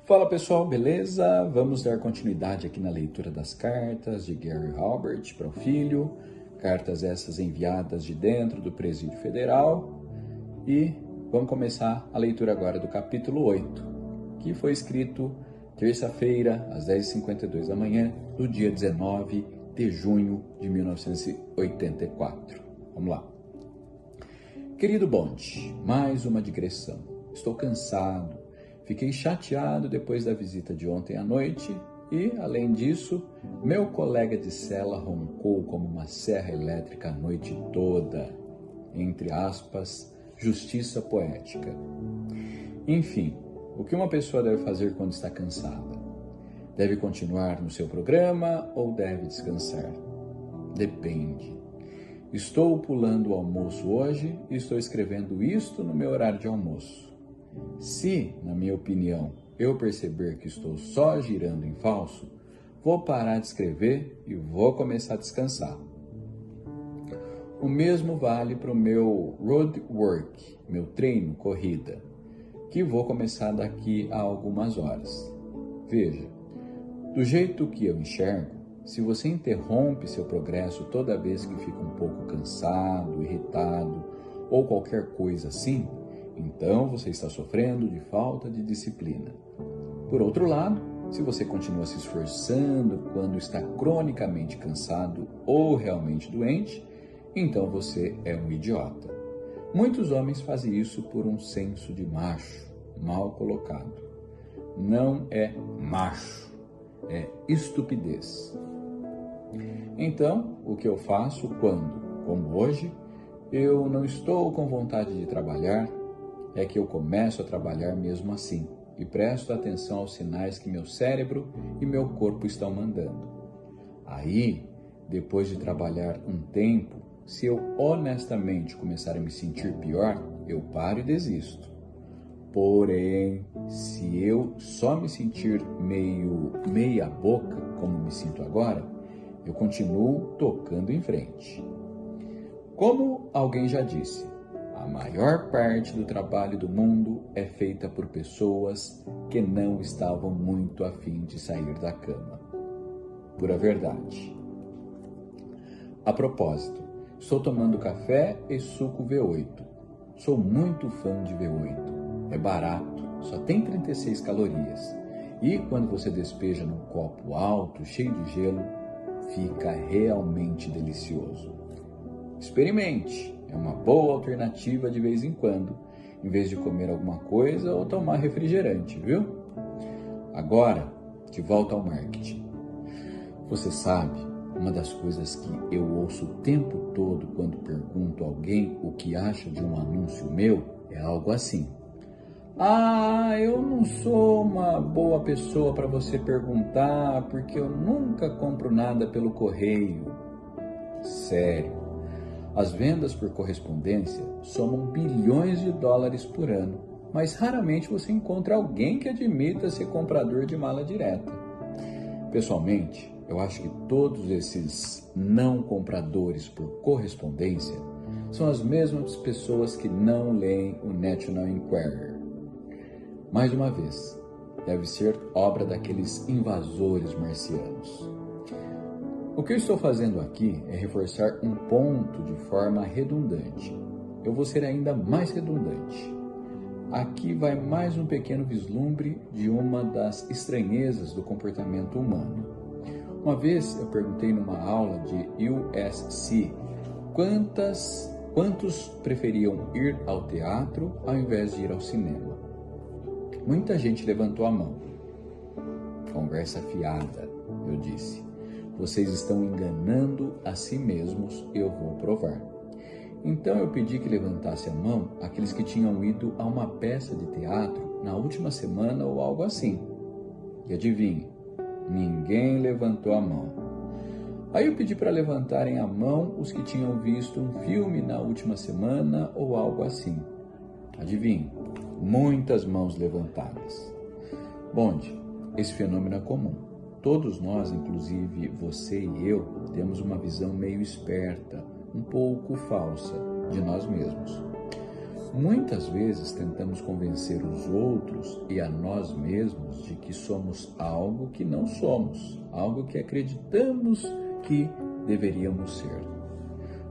Fala pessoal, beleza? Vamos dar continuidade aqui na leitura das cartas de Gary Halbert para o filho, cartas essas enviadas de dentro do Presídio Federal, e vamos começar a leitura agora do capítulo 8, que foi escrito terça-feira às 10h52 da manhã do dia 19 de junho de 1984. Vamos lá. Querido Bond, mais uma digressão. Estou cansado. Fiquei chateado depois da visita de ontem à noite e, além disso, meu colega de cela roncou como uma serra elétrica a noite toda. Entre aspas, justiça poética. Enfim, o que uma pessoa deve fazer quando está cansada? Deve continuar no seu programa ou deve descansar? Depende. Estou pulando o almoço hoje e estou escrevendo isto no meu horário de almoço. Se, na minha opinião, eu perceber que estou só girando em falso, vou parar de escrever e vou começar a descansar. O mesmo vale para o meu road work, meu treino, corrida, que vou começar daqui a algumas horas. Veja, do jeito que eu enxergo, se você interrompe seu progresso toda vez que fica um pouco cansado, irritado ou qualquer coisa assim, então você está sofrendo de falta de disciplina. Por outro lado, se você continua se esforçando quando está cronicamente cansado ou realmente doente, então você é um idiota. Muitos homens fazem isso por um senso de macho, mal colocado. Não é macho, é estupidez. Então, o que eu faço quando, como hoje, eu não estou com vontade de trabalhar, é que eu começo a trabalhar mesmo assim e presto atenção aos sinais que meu cérebro e meu corpo estão mandando. Aí, depois de trabalhar um tempo, se eu honestamente começar a me sentir pior, eu paro e desisto. Porém, se eu só me sentir meio meia boca, como me sinto agora, eu continuo tocando em frente. Como alguém já disse, a maior parte do trabalho do mundo é feita por pessoas que não estavam muito a fim de sair da cama. Pura verdade. A propósito, estou tomando café e suco V8. Sou muito fã de V8. É barato, só tem 36 calorias. E quando você despeja num copo alto, cheio de gelo, fica realmente delicioso. Experimente. É uma boa alternativa de vez em quando, em vez de comer alguma coisa ou tomar refrigerante, viu? Agora, de volta ao marketing. Você sabe, uma das coisas que eu ouço o tempo todo quando pergunto a alguém o que acha de um anúncio meu é algo assim. Eu não sou uma boa pessoa para você perguntar porque eu nunca compro nada pelo correio. Sério. As vendas por correspondência somam bilhões de dólares por ano, mas raramente você encontra alguém que admita ser comprador de mala direta. Pessoalmente, eu acho que todos esses não compradores por correspondência são as mesmas pessoas que não leem o National Enquirer. Mais uma vez, deve ser obra daqueles invasores marcianos. O que eu estou fazendo aqui é reforçar um ponto de forma redundante. Eu vou ser ainda mais redundante. Aqui vai mais um pequeno vislumbre de uma das estranhezas do comportamento humano. Uma vez eu perguntei numa aula de USC quantos preferiam ir ao teatro ao invés de ir ao cinema. Muita gente levantou a mão. Conversa fiada, eu disse. Vocês estão enganando a si mesmos e eu vou provar. Então eu pedi que levantasse a mão aqueles que tinham ido a uma peça de teatro na última semana ou algo assim. E adivinhe, ninguém levantou a mão. Aí eu pedi para levantarem a mão os que tinham visto um filme na última semana ou algo assim. Adivinhe, muitas mãos levantadas. Bond, esse fenômeno é comum. Todos nós, inclusive você e eu, temos uma visão meio esperta, um pouco falsa, de nós mesmos. Muitas vezes tentamos convencer os outros e a nós mesmos de que somos algo que não somos, algo que acreditamos que deveríamos ser.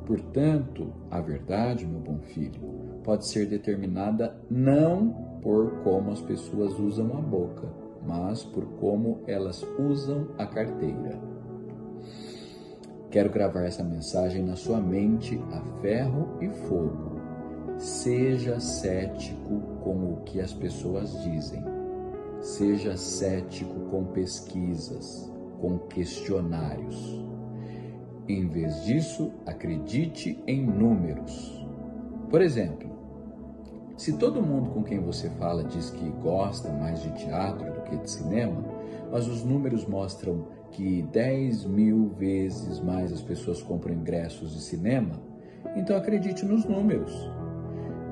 Portanto, a verdade, meu bom filho, pode ser determinada não por como as pessoas usam a boca, mas por como elas usam a carteira. Quero gravar essa mensagem na sua mente a ferro e fogo. Seja cético com o que as pessoas dizem. Seja cético com pesquisas, com questionários. Em vez disso, acredite em números. Por exemplo, se todo mundo com quem você fala diz que gosta mais de teatro do que de cinema, mas os números mostram que 10.000 vezes mais as pessoas compram ingressos de cinema, então acredite nos números.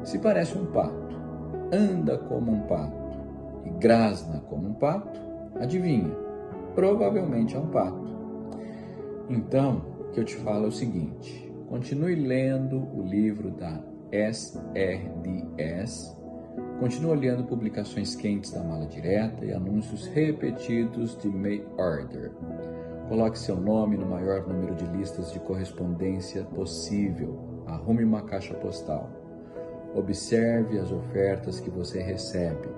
Se parece um pato, anda como um pato e grasna como um pato, adivinha, provavelmente é um pato. Então, o que eu te falo é o seguinte, continue lendo o livro da SRDS, continue olhando publicações quentes da mala direta e anúncios repetidos de mail order. Coloque seu nome no maior número de listas de correspondência possível. Arrume uma caixa postal. Observe as ofertas que você recebe.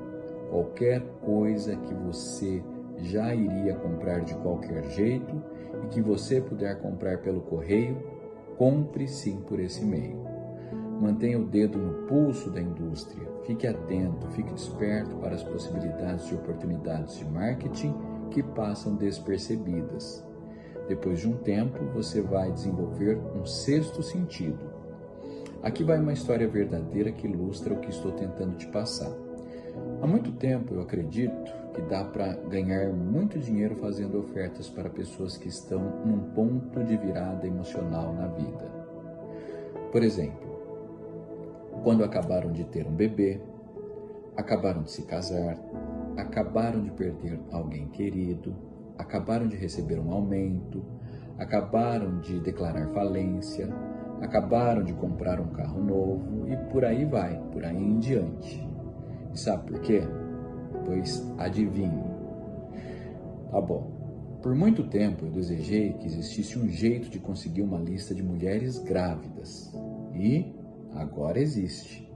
Qualquer coisa que você já iria comprar de qualquer jeito e que você puder comprar pelo correio, compre sim por esse meio. Mantenha o dedo no pulso da indústria. Fique atento, fique desperto para as possibilidades de oportunidades de marketing que passam despercebidas. Depois de um tempo, você vai desenvolver um sexto sentido. Aqui vai uma história verdadeira que ilustra o que estou tentando te passar. Há muito tempo eu acredito que dá para ganhar muito dinheiro fazendo ofertas para pessoas que estão num ponto de virada emocional na vida. Por exemplo, quando acabaram de ter um bebê, acabaram de se casar, acabaram de perder alguém querido, acabaram de receber um aumento, acabaram de declarar falência, acabaram de comprar um carro novo e por aí vai, por aí em diante. E sabe por quê? Pois adivinhe. Tá bom. Por muito tempo eu desejei que existisse um jeito de conseguir uma lista de mulheres grávidas. E agora existe.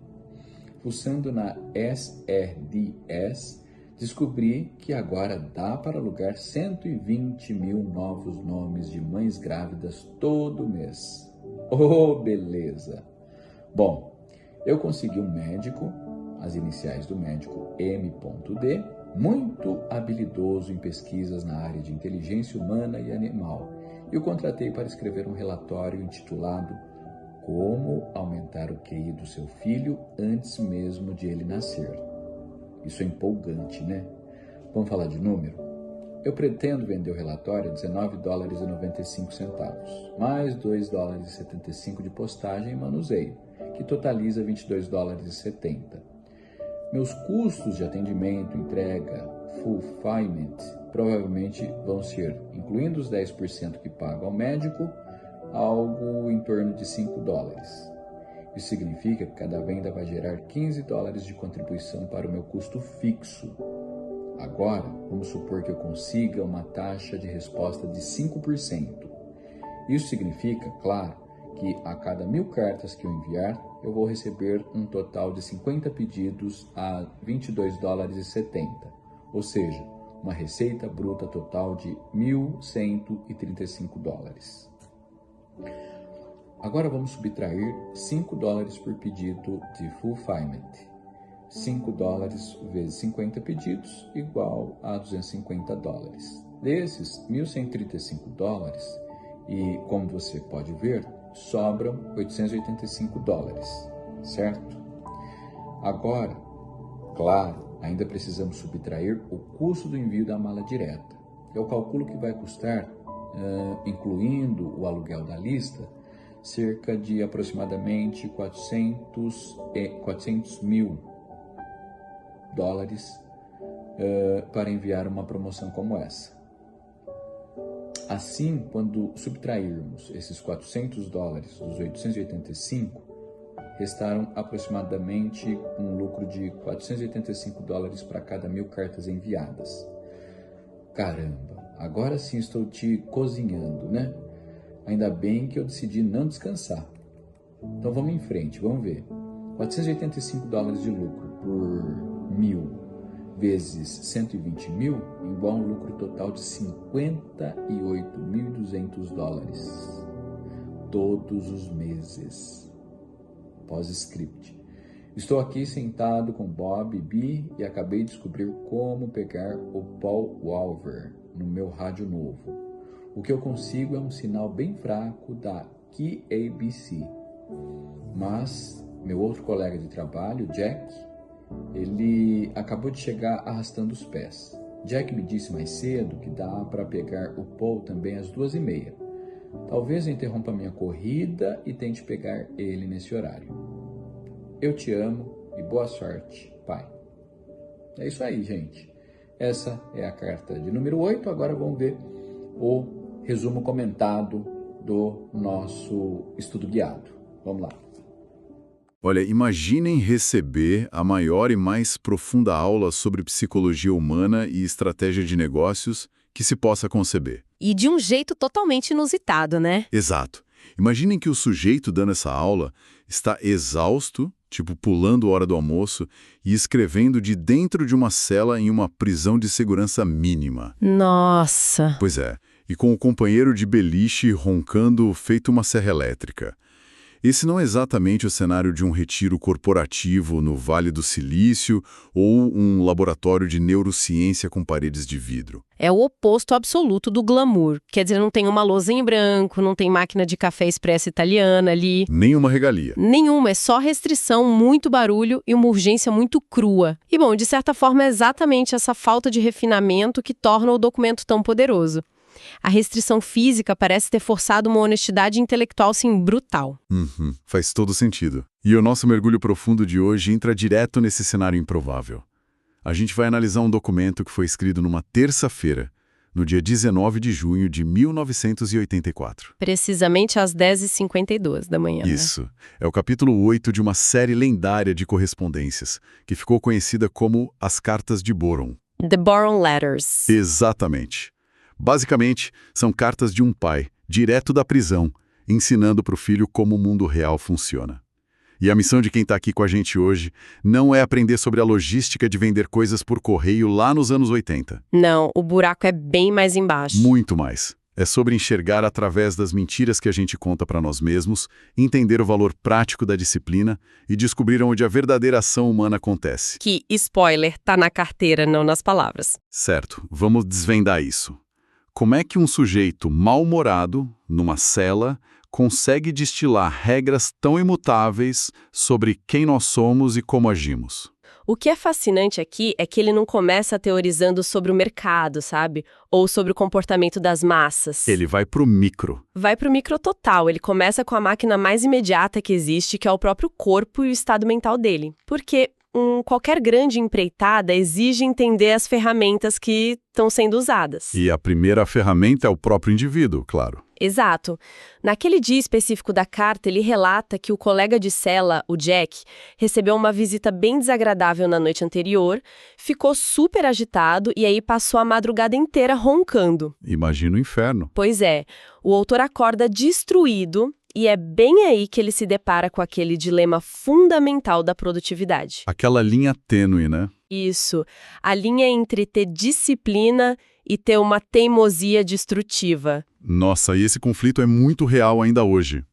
Fuçando na SRDS, descobri que agora dá para alugar 120.000 novos nomes de mães grávidas todo mês. Oh, beleza! Bom, eu consegui um médico, as iniciais do médico M.D, muito habilidoso em pesquisas na área de inteligência humana e animal, e o contratei para escrever um relatório intitulado Como aumentar o QI do seu filho antes mesmo de ele nascer. Isso é empolgante, né? Vamos falar de número? Eu pretendo vender o relatório a $19,95, mais $2,75 de postagem e manuseio, que totaliza $22,70. Meus custos de atendimento, entrega, fulfillment, provavelmente vão ser, incluindo os 10% que pago ao médico, algo em torno de $5. Isso significa que cada venda vai gerar $15 de contribuição para o meu custo fixo. Agora, vamos supor que eu consiga uma taxa de resposta de 5%. Isso significa, claro, que a cada 1.000 cartas que eu enviar, eu vou receber um total de 50 pedidos a $22,70, ou seja, uma receita bruta total de $1.135. Agora vamos subtrair $5 por pedido de fulfillment. $5 vezes 50 pedidos igual a $250. Desses $1.135, e como você pode ver, sobram $885, certo? Agora, claro, ainda precisamos subtrair o custo do envio da mala direta. É o cálculo que vai custar, incluindo o aluguel da lista, cerca de aproximadamente $400.000 para enviar uma promoção como essa. Assim, quando subtrairmos esses $400 dos 885, restaram aproximadamente um lucro de $485 para cada 1.000 cartas enviadas. Caramba, agora sim estou te cozinhando, né? Ainda bem que eu decidi não descansar. Então vamos em frente, vamos ver. $485 de lucro por 1.000 vezes 120 mil igual a um lucro total de $58.200 todos os meses. Pós-script. Estou aqui sentado com Bob e Bee e acabei de descobrir como pegar o Paul Walver no meu rádio novo. O que eu consigo é um sinal bem fraco da QABC. Mas meu outro colega de trabalho, Jack, ele acabou de chegar arrastando os pés. Jack me disse mais cedo que dá para pegar o Paul também às 2h30. Talvez eu interrompa minha corrida e tente pegar ele nesse horário. Eu te amo e boa sorte, pai. É isso aí, gente. Essa é a carta de número 8. Agora vamos ver o resumo comentado do nosso estudo guiado. Vamos lá. Olha, imaginem receber a maior e mais profunda aula sobre psicologia humana e estratégia de negócios que se possa conceber. E de um jeito totalmente inusitado, né? Exato. Imaginem que o sujeito dando essa aula está exausto, tipo pulando a hora do almoço e escrevendo de dentro de uma cela em uma prisão de segurança mínima. Nossa! Pois é, e com o companheiro de beliche roncando feito uma serra elétrica. Esse não é exatamente o cenário de um retiro corporativo no Vale do Silício ou um laboratório de neurociência com paredes de vidro. É o oposto absoluto do glamour. Quer dizer, não tem uma lousa em branco, não tem máquina de café expresso italiana ali. Nenhuma regalia. Nenhuma, é só restrição, muito barulho e uma urgência muito crua. E bom, de certa forma é exatamente essa falta de refinamento que torna o documento tão poderoso. A restrição física parece ter forçado uma honestidade intelectual, sim, brutal. Faz todo sentido. E o nosso mergulho profundo de hoje entra direto nesse cenário improvável. A gente vai analisar um documento que foi escrito numa terça-feira, no dia 19 de junho de 1984. Precisamente às 10h52 da manhã. Isso. É o capítulo 8 de uma série lendária de correspondências, que ficou conhecida como As Cartas de Boron. The Boron Letters. Exatamente. Basicamente, são cartas de um pai, direto da prisão, ensinando para o filho como o mundo real funciona. E a missão de quem está aqui com a gente hoje não é aprender sobre a logística de vender coisas por correio lá nos anos 80. Não, o buraco é bem mais embaixo. Muito mais. É sobre enxergar através das mentiras que a gente conta para nós mesmos, entender o valor prático da disciplina e descobrir onde a verdadeira ação humana acontece. Que, spoiler, tá na carteira, não nas palavras. Certo, vamos desvendar isso. Como é que um sujeito mal-humorado, numa cela, consegue destilar regras tão imutáveis sobre quem nós somos e como agimos? O que é fascinante aqui é que ele não começa teorizando sobre o mercado, sabe? Ou sobre o comportamento das massas. Ele vai pro micro. Vai pro micro total. Ele começa com a máquina mais imediata que existe, que é o próprio corpo e o estado mental dele. Porque qualquer grande empreitada exige entender as ferramentas que estão sendo usadas. E a primeira ferramenta é o próprio indivíduo, claro. Exato. Naquele dia específico da carta, ele relata que o colega de cela, o Jack, recebeu uma visita bem desagradável na noite anterior, ficou super agitado e aí passou a madrugada inteira roncando. Imagina o inferno. Pois é. O autor acorda destruído e é bem aí que ele se depara com aquele dilema fundamental da produtividade. Aquela linha tênue, né? Isso. A linha entre ter disciplina e ter uma teimosia destrutiva. Nossa, e esse conflito é muito real ainda hoje.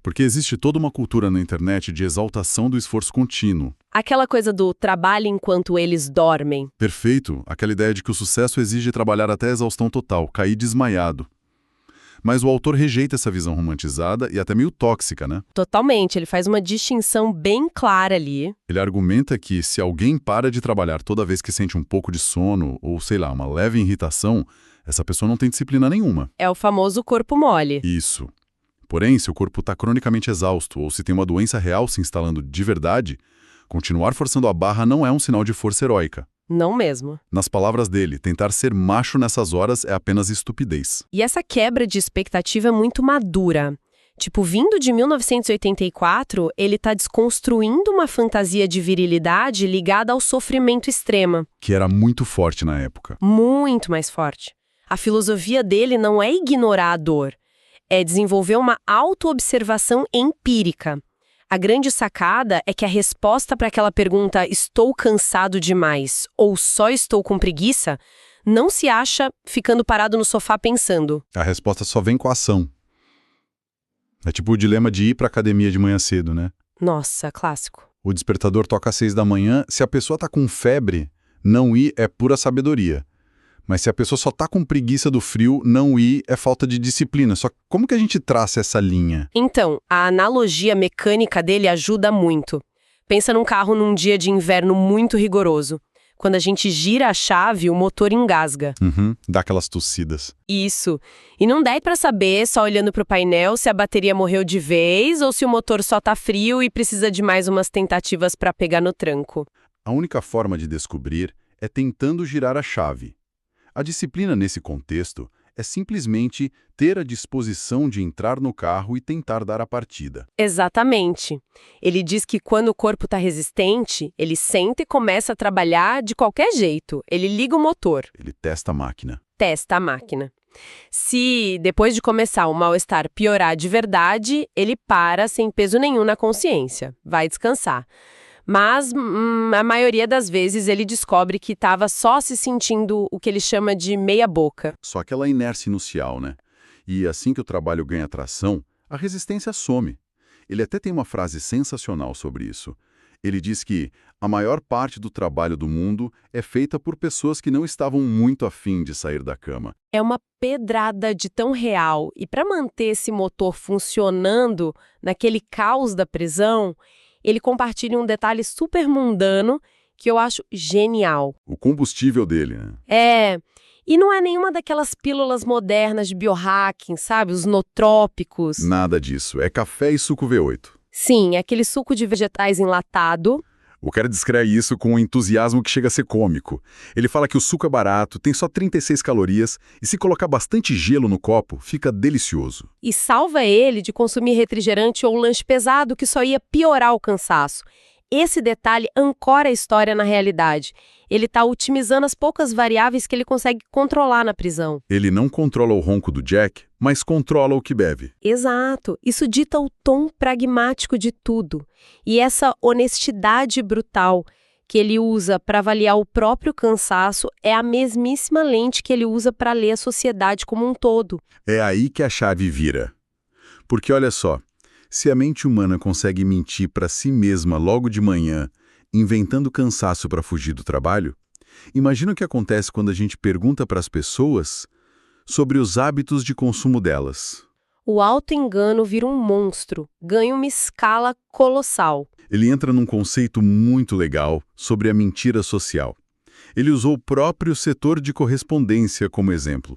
Porque existe toda uma cultura na internet de exaltação do esforço contínuo. Aquela coisa do trabalho enquanto eles dormem. Perfeito. Aquela ideia de que o sucesso exige trabalhar até a exaustão total, cair desmaiado. Mas o autor rejeita essa visão romantizada e até meio tóxica, né? Totalmente. Ele faz uma distinção bem clara ali. Ele argumenta que se alguém para de trabalhar toda vez que sente um pouco de sono ou, sei lá, uma leve irritação, essa pessoa não tem disciplina nenhuma. É o famoso corpo mole. Isso. Porém, se o corpo está cronicamente exausto ou se tem uma doença real se instalando de verdade, continuar forçando a barra não é um sinal de força heróica. Não mesmo. Nas palavras dele, tentar ser macho nessas horas é apenas estupidez. E essa quebra de expectativa é muito madura. Tipo, vindo de 1984, ele tá desconstruindo uma fantasia de virilidade ligada ao sofrimento extremo. Que era muito forte na época. Muito mais forte. A filosofia dele não é ignorar a dor, é desenvolver uma autoobservação empírica. A grande sacada é que a resposta para aquela pergunta "estou cansado demais" ou "só estou com preguiça" não se acha ficando parado no sofá pensando. A resposta só vem com a ação. É tipo o dilema de ir pra academia de manhã cedo, né? Nossa, clássico. O despertador toca às 6 da manhã, se a pessoa tá com febre, não ir é pura sabedoria. Mas se a pessoa só tá com preguiça do frio, não ir é falta de disciplina. Só que como que a gente traça essa linha? Então, a analogia mecânica dele ajuda muito. Pensa num carro num dia de inverno muito rigoroso. Quando a gente gira a chave, o motor engasga. Dá aquelas tossidas. Isso. E não dá pra saber, só olhando pro painel, se a bateria morreu de vez ou se o motor só tá frio e precisa de mais umas tentativas pra pegar no tranco. A única forma de descobrir é tentando girar a chave. A disciplina nesse contexto é simplesmente ter a disposição de entrar no carro e tentar dar a partida. Exatamente. Ele diz que quando o corpo está resistente, ele senta e começa a trabalhar de qualquer jeito. Ele liga o motor. Ele testa a máquina. Testa a máquina. Se, depois de começar o mal-estar piorar de verdade, ele para sem peso nenhum na consciência. Vai descansar. Mas, a maioria das vezes, ele descobre que estava só se sentindo o que ele chama de meia-boca. Só aquela inércia inicial, né? E assim que o trabalho ganha tração, a resistência some. Ele até tem uma frase sensacional sobre isso. Ele diz que a maior parte do trabalho do mundo é feita por pessoas que não estavam muito afim de sair da cama. É uma pedrada de tão real. E para manter esse motor funcionando naquele caos da prisão, ele compartilha um detalhe super mundano que eu acho genial. O combustível dele, né? E não é nenhuma daquelas pílulas modernas de biohacking, sabe? Os nootrópicos. Nada disso. É café e suco V8. Sim, é aquele suco de vegetais enlatado. O cara descreve isso com um entusiasmo que chega a ser cômico. Ele fala que o suco é barato, tem só 36 calorias e se colocar bastante gelo no copo, fica delicioso. E salva ele de consumir refrigerante ou lanche pesado que só ia piorar o cansaço. Esse detalhe ancora a história na realidade. Ele está otimizando as poucas variáveis que ele consegue controlar na prisão. Ele não controla o ronco do Jack, mas controla o que bebe. Exato. Isso dita o tom pragmático de tudo. E essa honestidade brutal que ele usa para avaliar o próprio cansaço é a mesmíssima lente que ele usa para ler a sociedade como um todo. É aí que a chave vira. Porque olha só, se a mente humana consegue mentir para si mesma logo de manhã, inventando cansaço para fugir do trabalho, imagina o que acontece quando a gente pergunta para as pessoas sobre os hábitos de consumo delas. O auto-engano vira um monstro, ganha uma escala colossal. Ele entra num conceito muito legal sobre a mentira social. Ele usou o próprio setor de correspondência como exemplo.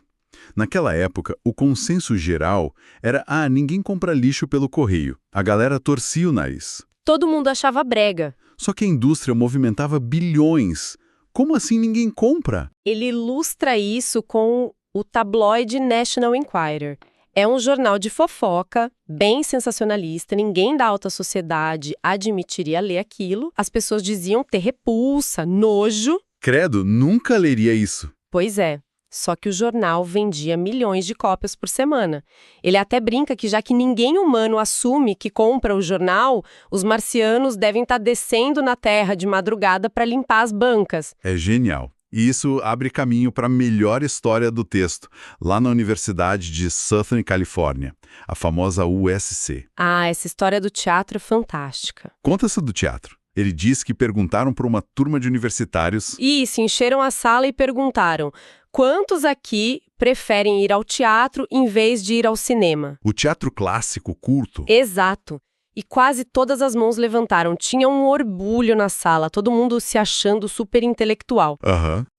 Naquela época, o consenso geral era ninguém compra lixo pelo correio. A galera torcia o nariz. Todo mundo achava brega. Só que a indústria movimentava bilhões. Como assim ninguém compra? Ele ilustra isso com o tabloide National Enquirer. É um jornal de fofoca, bem sensacionalista, ninguém da alta sociedade admitiria ler aquilo. As pessoas diziam ter repulsa, nojo. Credo, nunca leria isso. Pois é. Só que o jornal vendia milhões de cópias por semana. Ele até brinca que já que ninguém humano assume que compra o jornal, os marcianos devem estar descendo na Terra de madrugada para limpar as bancas. É genial. E isso abre caminho para a melhor história do texto, lá na Universidade de Southern Califórnia, a famosa USC. Essa história do teatro é fantástica. Conta essa do teatro. Ele diz que perguntaram para uma turma de universitários... Isso, encheram a sala e perguntaram: quantos aqui preferem ir ao teatro em vez de ir ao cinema? O teatro clássico, culto. Exato. E quase todas as mãos levantaram. Tinha um orgulho na sala, todo mundo se achando super intelectual.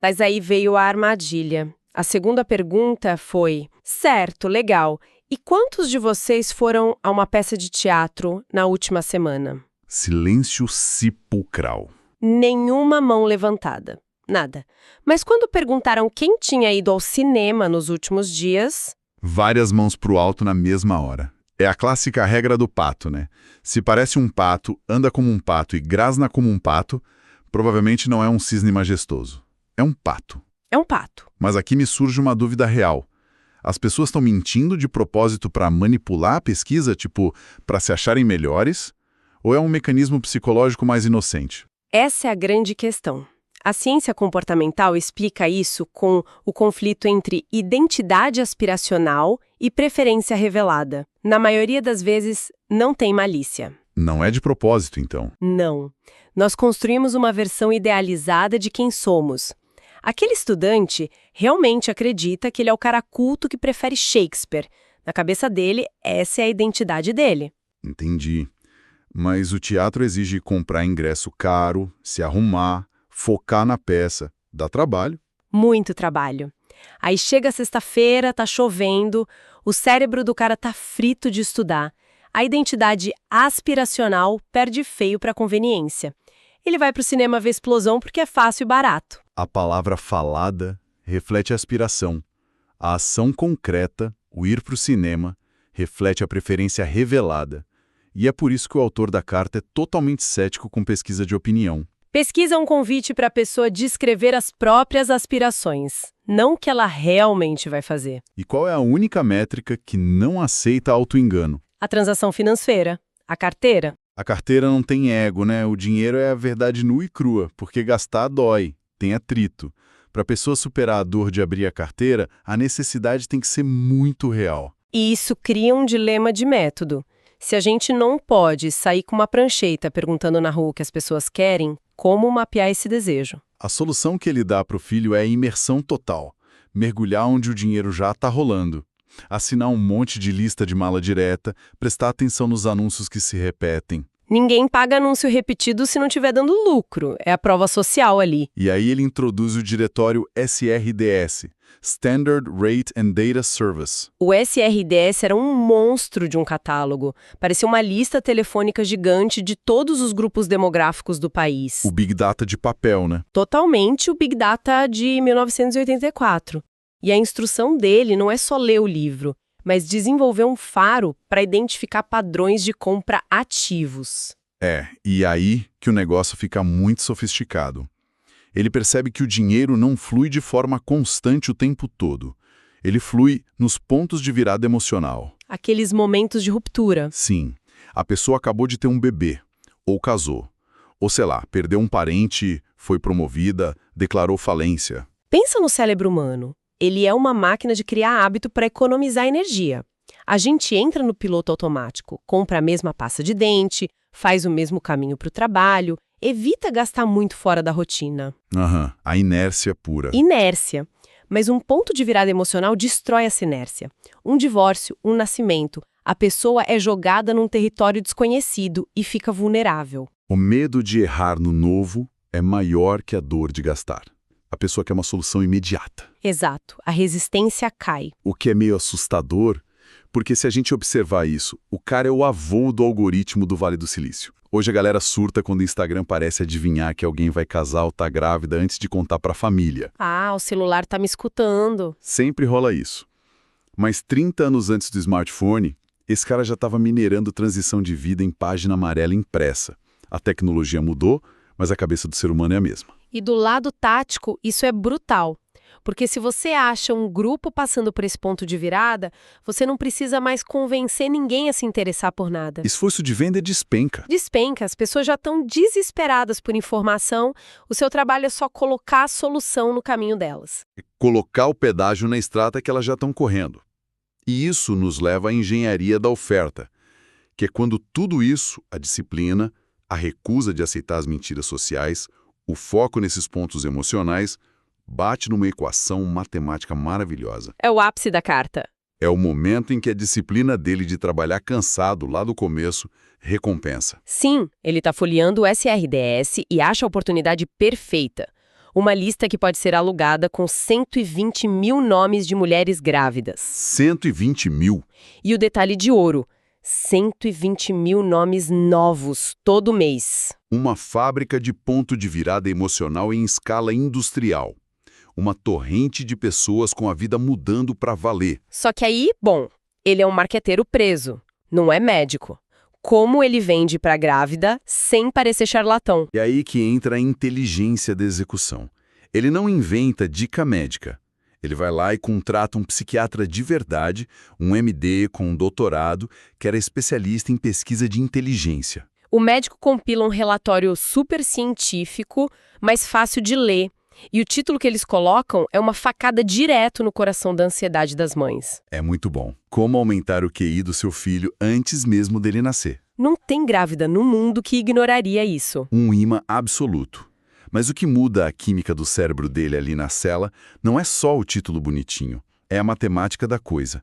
Mas aí veio a armadilha. A segunda pergunta foi: certo, legal. E quantos de vocês foram a uma peça de teatro na última semana? Silêncio sepulcral. Nenhuma mão levantada. Nada. Mas quando perguntaram quem tinha ido ao cinema nos últimos dias... Várias mãos pro alto na mesma hora. É a clássica regra do pato, né? Se parece um pato, anda como um pato e grasna como um pato, provavelmente não é um cisne majestoso. É um pato. É um pato. Mas aqui me surge uma dúvida real. As pessoas estão mentindo de propósito para manipular a pesquisa, tipo, para se acharem melhores? Ou é um mecanismo psicológico mais inocente? Essa é a grande questão. A ciência comportamental explica isso com o conflito entre identidade aspiracional e preferência revelada. Na maioria das vezes, não tem malícia. Não é de propósito, então. Não. Nós construímos uma versão idealizada de quem somos. Aquele estudante realmente acredita que ele é o cara culto que prefere Shakespeare. Na cabeça dele, essa é a identidade dele. Entendi. Mas o teatro exige comprar ingresso caro, se arrumar, focar na peça. Dá trabalho. Muito trabalho. Aí chega sexta-feira, tá chovendo, o cérebro do cara tá frito de estudar. A identidade aspiracional perde feio pra conveniência. Ele vai pro cinema ver explosão porque é fácil e barato. A palavra falada reflete a aspiração. A ação concreta, o ir para o cinema, reflete a preferência revelada. E é por isso que o autor da carta é totalmente cético com pesquisa de opinião. Pesquisa é um convite para a pessoa descrever as próprias aspirações, não o que ela realmente vai fazer. E qual é a única métrica que não aceita auto-engano? A transação financeira, a carteira. A carteira não tem ego, né? O dinheiro é a verdade nua e crua, porque gastar dói, tem atrito. Para a pessoa superar a dor de abrir a carteira, a necessidade tem que ser muito real. E isso cria um dilema de método. Se a gente não pode sair com uma prancheta perguntando na rua o que as pessoas querem, como mapear esse desejo? A solução que ele dá para o filho é a imersão total. Mergulhar onde o dinheiro já está rolando. Assinar um monte de lista de mala direta, prestar atenção nos anúncios que se repetem. Ninguém paga anúncio repetido se não estiver dando lucro. É a prova social ali. E aí ele introduz o diretório SRDS, Standard Rate and Data Service. O SRDS era um monstro de um catálogo. Parecia uma lista telefônica gigante de todos os grupos demográficos do país. O Big Data de papel, né? Totalmente o Big Data de 1984. E a instrução dele não é só ler o livro, mas desenvolver um faro para identificar padrões de compra ativos. E aí que o negócio fica muito sofisticado. Ele percebe que o dinheiro não flui de forma constante o tempo todo. Ele flui nos pontos de virada emocional. Aqueles momentos de ruptura. Sim, a pessoa acabou de ter um bebê, ou casou, ou sei lá, perdeu um parente, foi promovida, declarou falência. Pensa no cérebro humano. Ele é uma máquina de criar hábito para economizar energia. A gente entra no piloto automático, compra a mesma pasta de dente, faz o mesmo caminho para o trabalho, evita gastar muito fora da rotina. A inércia pura. Inércia. Mas um ponto de virada emocional destrói essa inércia. Um divórcio, um nascimento, a pessoa é jogada num território desconhecido e fica vulnerável. O medo de errar no novo é maior que a dor de gastar. A pessoa quer uma solução imediata. Exato. A resistência cai. O que é meio assustador, porque se a gente observar isso, o cara é o avô do algoritmo do Vale do Silício. Hoje a galera surta quando o Instagram parece adivinhar que alguém vai casar ou tá grávida antes de contar pra família. Ah, o celular tá me escutando. Sempre rola isso. Mas 30 anos antes do smartphone, esse cara já estava minerando transição de vida em página amarela impressa. A tecnologia mudou, mas a cabeça do ser humano é a mesma. E do lado tático, isso é brutal. Porque se você acha um grupo passando por esse ponto de virada, você não precisa mais convencer ninguém a se interessar por nada. Esforço de venda despenca. Despenca, as pessoas já estão desesperadas por informação, o seu trabalho é só colocar a solução no caminho delas. Colocar o pedágio na estrada que elas já estão correndo. E isso nos leva à engenharia da oferta, que é quando tudo isso, a disciplina, a recusa de aceitar as mentiras sociais, o foco nesses pontos emocionais, bate numa equação matemática maravilhosa. É o ápice da carta. É o momento em que a disciplina dele de trabalhar cansado lá do começo recompensa. Sim, ele está folheando o SRDS e acha a oportunidade perfeita. Uma lista que pode ser alugada com 120 mil nomes de mulheres grávidas. 120 mil? E o detalhe de ouro, 120 mil nomes novos todo mês. Uma fábrica de ponto de virada emocional em escala industrial. Uma torrente de pessoas com a vida mudando para valer. Só que aí, bom, ele é um marqueteiro preso. não é médico. Como ele vende para a grávida sem parecer charlatão. E aí que entra a inteligência da execução. Ele não inventa dica médica. Ele vai lá e contrata um psiquiatra de verdade, um MD com um doutorado, que era especialista em pesquisa de inteligência. O médico compila um relatório super científico, mas fácil de ler. E o título que eles colocam é uma facada direto no coração da ansiedade das mães. É muito bom. Como aumentar o QI do seu filho antes mesmo dele nascer. Não tem grávida no mundo que ignoraria isso. Um imã absoluto. Mas o que muda a química do cérebro dele ali na cela não é só o título bonitinho, é a matemática da coisa.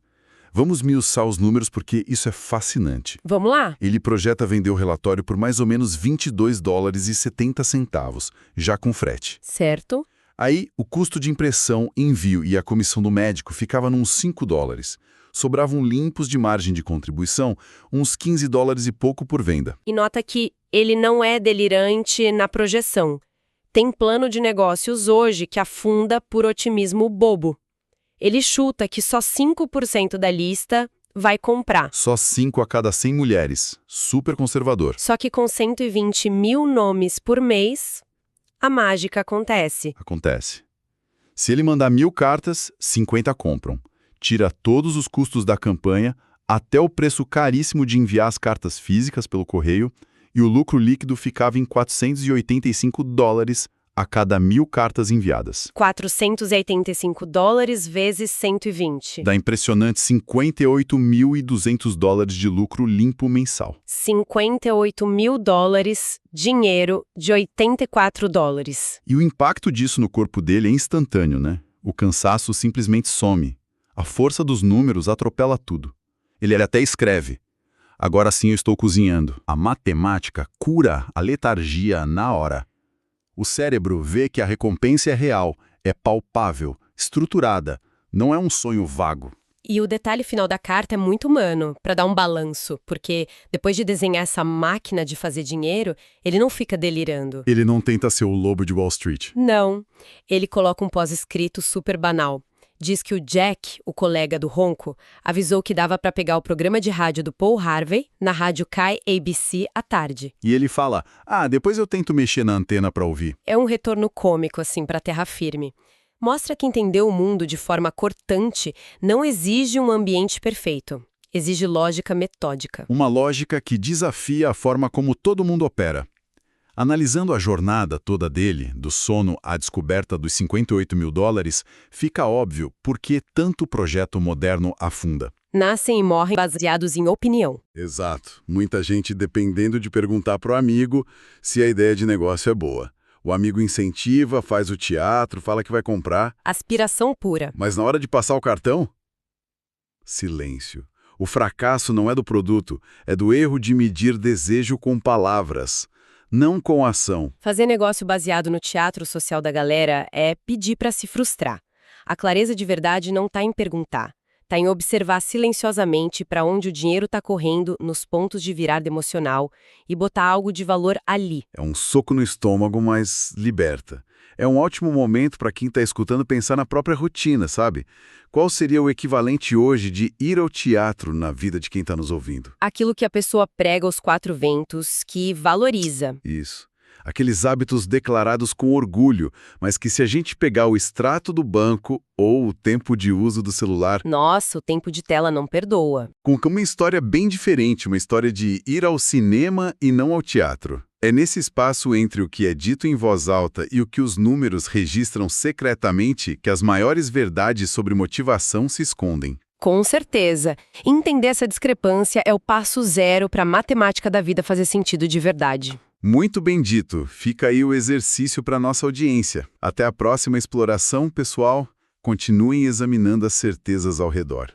Vamos miuçar os números porque isso é fascinante. Vamos lá? Ele projeta vender o relatório por mais ou menos $22,70, já com frete. Certo. Aí, o custo de impressão, envio e a comissão do médico ficava nos $5. Sobravam limpos de margem de contribuição, uns $15 e pouco por venda. E nota que ele não é delirante na projeção. Tem plano de negócios hoje que afunda por otimismo bobo. Ele chuta que só 5% da lista vai comprar. Só 5 a cada 100 mulheres. Super conservador. Só que com 120 mil nomes por mês, a mágica acontece. Acontece. Se ele mandar 1.000 cartas, 50 compram. Tira todos os custos da campanha, até o preço caríssimo de enviar as cartas físicas pelo correio, e o lucro líquido ficava em $485 a cada 1.000 cartas enviadas. $485 vezes 120. Dá impressionante $58.200 de lucro limpo mensal. $58 mil, dinheiro de $84. E o impacto disso no corpo dele é instantâneo, né? O cansaço simplesmente some. A força dos números atropela tudo. Ele até escreve: agora sim eu estou cozinhando. A matemática cura a letargia na hora. O cérebro vê que a recompensa é real, é palpável, estruturada, não é um sonho vago. E o detalhe final da carta é muito humano, para dar um balanço, porque depois de desenhar essa máquina de fazer dinheiro, ele não fica delirando. Ele não tenta ser o lobo de Wall Street. Não. Ele coloca um pós-escrito super banal. Diz que o Jack, o colega do ronco, avisou que dava para pegar o programa de rádio do Paul Harvey na rádio KABC à tarde. E ele fala: depois eu tento mexer na antena para ouvir. É um retorno cômico, assim, para terra firme. Mostra que entender o mundo de forma cortante não exige um ambiente perfeito. Exige lógica metódica. Uma lógica que desafia a forma como todo mundo opera. Analisando a jornada toda dele, do sono à descoberta dos $58 mil, fica óbvio por que tanto projeto moderno afunda. Nascem e morrem baseados em opinião. Exato. Muita gente dependendo de perguntar para o amigo se a ideia de negócio é boa. O amigo incentiva, faz o teatro, fala que vai comprar. Aspiração pura. Mas na hora de passar o cartão? Silêncio. O fracasso não é do produto, é do erro de medir desejo com palavras. Não com ação. Fazer negócio baseado no teatro social da galera é pedir para se frustrar. A clareza de verdade não está em perguntar. Está em observar silenciosamente para onde o dinheiro está correndo nos pontos de virada emocional e botar algo de valor ali. É um soco no estômago, mas liberta. É um ótimo momento para quem está escutando pensar na própria rotina, sabe? Qual seria o equivalente hoje de ir ao teatro na vida de quem está nos ouvindo? Aquilo que a pessoa prega aos quatro ventos, que valoriza. Isso. Aqueles hábitos declarados com orgulho, mas que se a gente pegar o extrato do banco ou o tempo de uso do celular... Nossa, o tempo de tela não perdoa. Com uma história bem diferente, uma história de ir ao cinema e não ao teatro. É nesse espaço entre o que é dito em voz alta e o que os números registram secretamente que as maiores verdades sobre motivação se escondem. Com certeza. Entender essa discrepância é o passo zero para a matemática da vida fazer sentido de verdade. Muito bem dito. Fica aí o exercício para nossa audiência. Até a próxima exploração, pessoal. Continuem examinando as certezas ao redor.